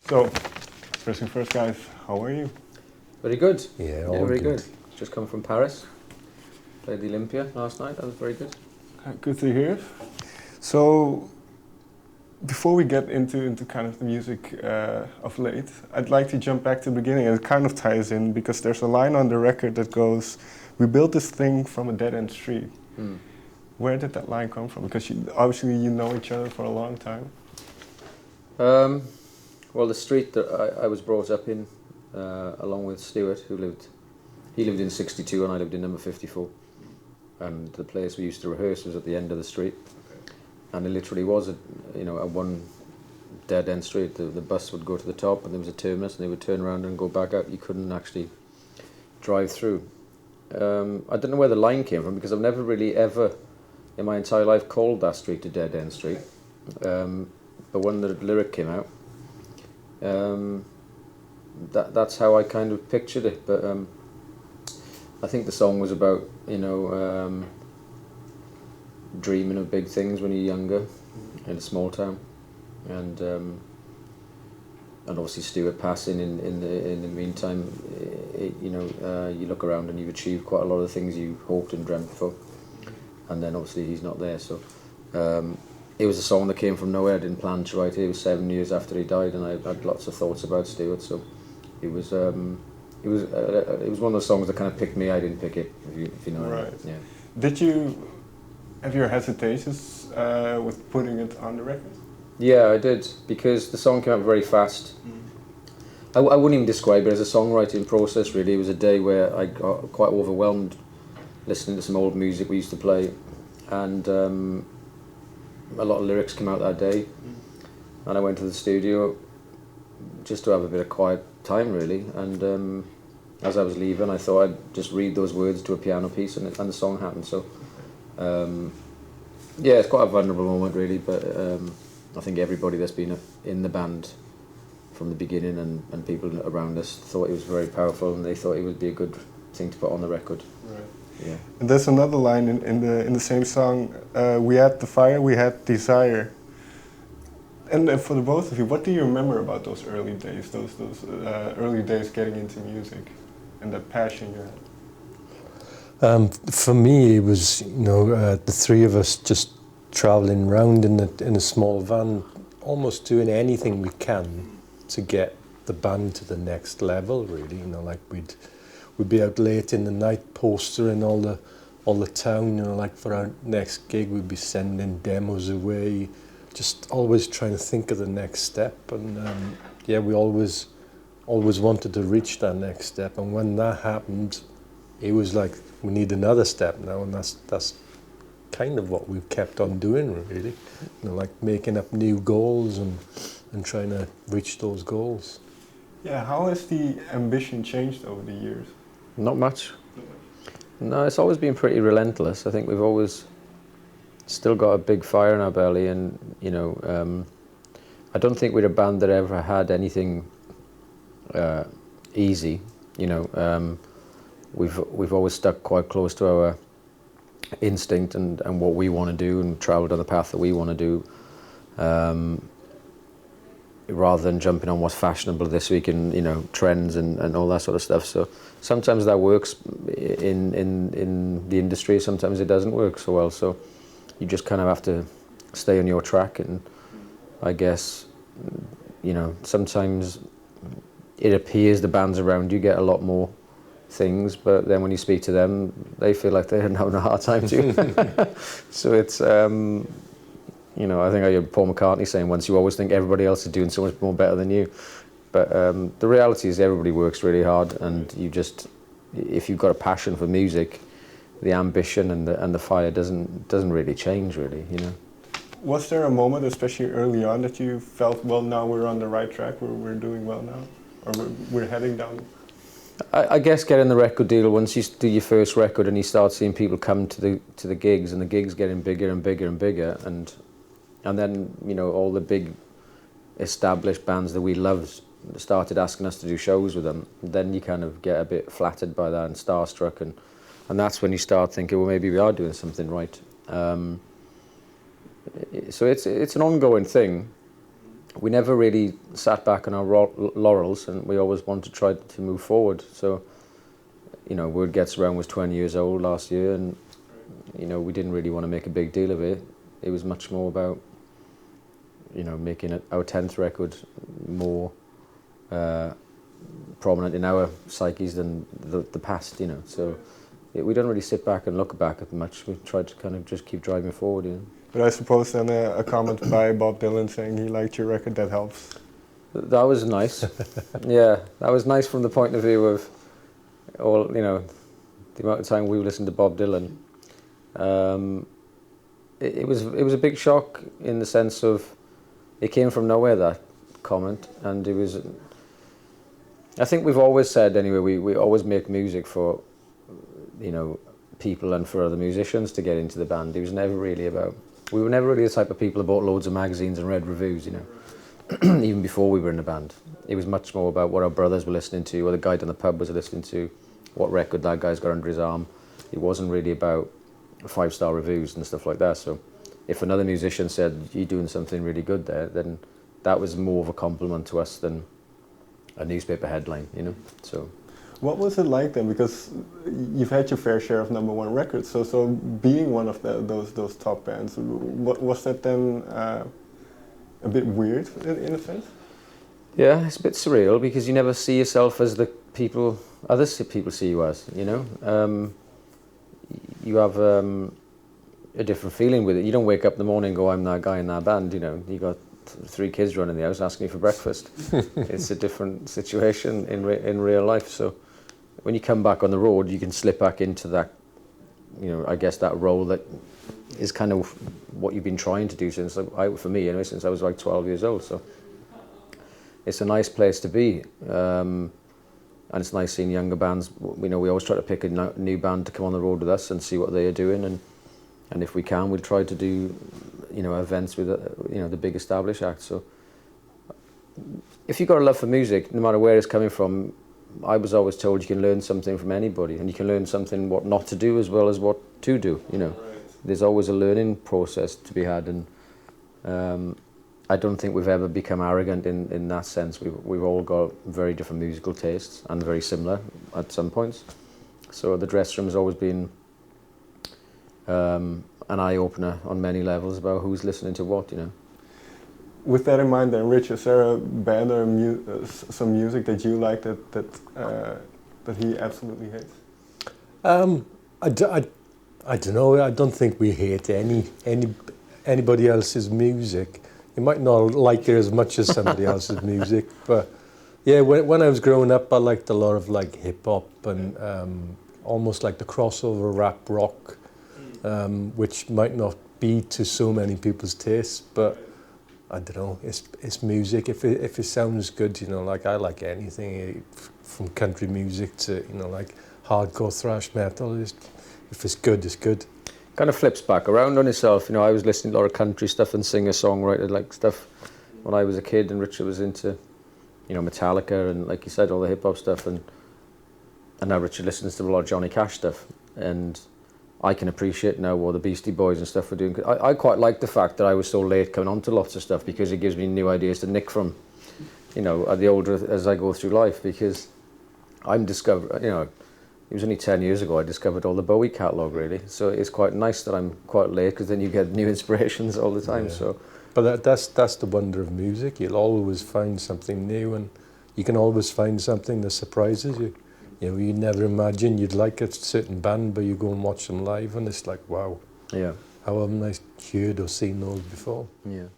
So, first thing first, guys, how are you? Very good. Yeah, very good. Just come from Paris. Played the Olympia last night. That was very good. Good to hear. So, before we get into kind of the music of late, I'd like to jump back to the beginning. It kind of ties in because there's a line on the record that goes, "We built this thing from a dead-end street." Where did that line come from? Because obviously you know each other for a long time. Well, the street that I was brought up in, along with Stuart, he lived in 62 and I lived in number 54. And the place we used to rehearse was at the end of the street. And it literally was a one dead end street. The bus would go to the top and there was a terminus and they would turn around and go back out. You couldn't actually drive through. I don't know where the line came from because I've never really ever in my entire life called that street a dead end street. But when the lyric came out, that's how I kind of pictured it. But I think the song was about dreaming of big things when you're younger in a small town, and obviously Stuart passing in the meantime. You look around and you've achieved quite a lot of the things you hoped and dreamt for, and then obviously he's not there. So it was a song that came from nowhere. I didn't plan to write it. It was 7 years after he died, and I had lots of thoughts about Stuart. So it was one of those songs that kind of picked me. I didn't pick it, if you know what I mean. Yeah. Did you have your hesitations with putting it on the record? Yeah, I did, because the song came out very fast. I wouldn't even describe it as a songwriting process, really. It was a day where I got quite overwhelmed listening to some old music we used to play, and a lot of lyrics came out that day. And I went to the studio just to have a bit of quiet time, really. And as I was leaving, I thought I'd just read those words to a piano piece, and the song happened. So, yeah, it's quite a vulnerable moment, really. But I think everybody that's been in the band from the beginning and people around us thought it was very powerful, and they thought it would be a good thing to put on the record. Right. Yeah. And there's another line in the same song. We had the fire, we had desire. And for the both of you, what do you remember about those early days? Those early days getting into music, and that passion you had. For me, it was the three of us just travelling around in a small van, almost doing anything we can to get the band to the next level. Really, like we'd be out late in the night postering all the town. Like for our next gig, we'd be sending demos away, just always trying to think of the next step. And we always wanted to reach that next step. And when that happened, it was like we need another step now, and that's kind of what we've kept on doing, really. Like making up new goals and trying to reach those goals. Yeah, how has the ambition changed over the years? Not much. No, it's always been pretty relentless. I think we've always still got a big fire in our belly, and I don't think we're a band that ever had anything easy. We've always stuck quite close to our instinct and what we want to do, and travelled on the path that we want to do, rather than jumping on what's fashionable this week and trends and all that sort of stuff. So sometimes that works in the industry, sometimes it doesn't work so well. So you just kind of have to stay on your track, and I guess sometimes it appears the bands around you get a lot more things, but then when you speak to them, they feel like they're having a hard time too. So it's I think I heard Paul McCartney saying once, you always think everybody else is doing so much more better than you. But the reality is everybody works really hard, and if you've got a passion for music, the ambition and the fire doesn't really change, really. Was there a moment, especially early on, that you felt, well, now we're on the right track, we're doing well now, or we're heading down? I guess getting the record deal, once you do your first record and you start seeing people come to the gigs, and the gigs getting bigger and bigger and bigger, and then all the big established bands that we loved started asking us to do shows with them. Then you kind of get a bit flattered by that and starstruck, and that's when you start thinking, well, maybe we are doing something right. So it's an ongoing thing. we never really sat back on our laurels, and we always wanted to try to move forward. So, you know, Word Gets Around was 20 years old last year, and you know, we didn't really want to make a big deal of it. It was much more about, you know, making our 10th record more prominent in our psyches than the past, you know. So we don't really sit back and look back at much. We tried to kind of just keep driving forward, you know. But I suppose then a comment by Bob Dylan saying he liked your record, that helps. That was nice. Yeah, that was nice from the point of view of all, you know, the amount of time we listened to Bob Dylan. It was a big shock in the sense of it came from nowhere, that comment, and it was. I think we've always said anyway, we always make music for, you know, people and for other musicians to get into the band. It was never really about. We were never really the type of people who bought loads of magazines and read reviews, you know, even before we were in the band. It was much more about what our brothers were listening to, or the guy down the pub was listening to, what record that guy's got under his arm. It wasn't really about 5-star reviews and stuff like that. So if another musician said, you're doing something really good there, then that was more of a compliment to us than a newspaper headline, you know. So what was it like then? Because you've had your fair share of #1 records, so being one of those top bands, was that then a bit weird in a sense? Yeah, it's a bit surreal because you never see yourself as the people other people see you as, you know. You have a different feeling with it. You don't wake up in the morning and go, I'm that guy in that band, you know. You got 3 kids running the house asking you for breakfast. It's a different situation in real life. So when you come back on the road, you can slip back into that, you know, I guess that role that is kind of what you've been trying to do since, for me anyway, since I was like 12 years old. So it's a nice place to be. And it's nice seeing younger bands. You know, we always try to pick a new band to come on the road with us and see what they are doing, and if we can, we'll try to do, you know, events with, you know, the big established acts. So if you've got a love for music, no matter where it's coming from, I was always told you can learn something from anybody, and you can learn something what not to do as well as what to do, you know. Right. There's always a learning process to be had, and I don't think we've ever become arrogant in that sense. We've all got very different musical tastes and very similar at some points. So the dress room has always been an eye-opener on many levels about who's listening to what, you know. With that in mind then, Rich, is there a band or some music that you like that he absolutely hates? I don't know. I don't think we hate anybody else's music. You might not like it as much as somebody else's music, but yeah, when I was growing up, I liked a lot of like hip hop and almost like the crossover rap rock, which might not be to so many people's tastes, but I don't know. It's music. If it sounds good, you know, like I like anything from country music to, you know, like hardcore thrash metal. If it's good, it's good. Kind of flips back around on itself. You know, I was listening to a lot of country stuff and singer-songwriter like stuff when I was a kid, and Richard was into, you know, Metallica and, like you said, all the hip-hop stuff, and now Richard listens to a lot of Johnny Cash stuff, and I can appreciate now what the Beastie Boys and stuff were doing. I quite like the fact that I was so late coming on to lots of stuff, because it gives me new ideas to nick from, you know, the older as I go through life, because I'm discovering, you know, it was only 10 years ago I discovered all the Bowie catalogue, really. So it's quite nice that I'm quite late, because then you get new inspirations all the time. Yeah. So, but that's the wonder of music. You'll always find something new, and you can always find something that surprises you. You know, you'd never imagine you'd like a certain band, but you go and watch them live, and it's like, wow. Yeah. How haven't I heard or seen those before? Yeah.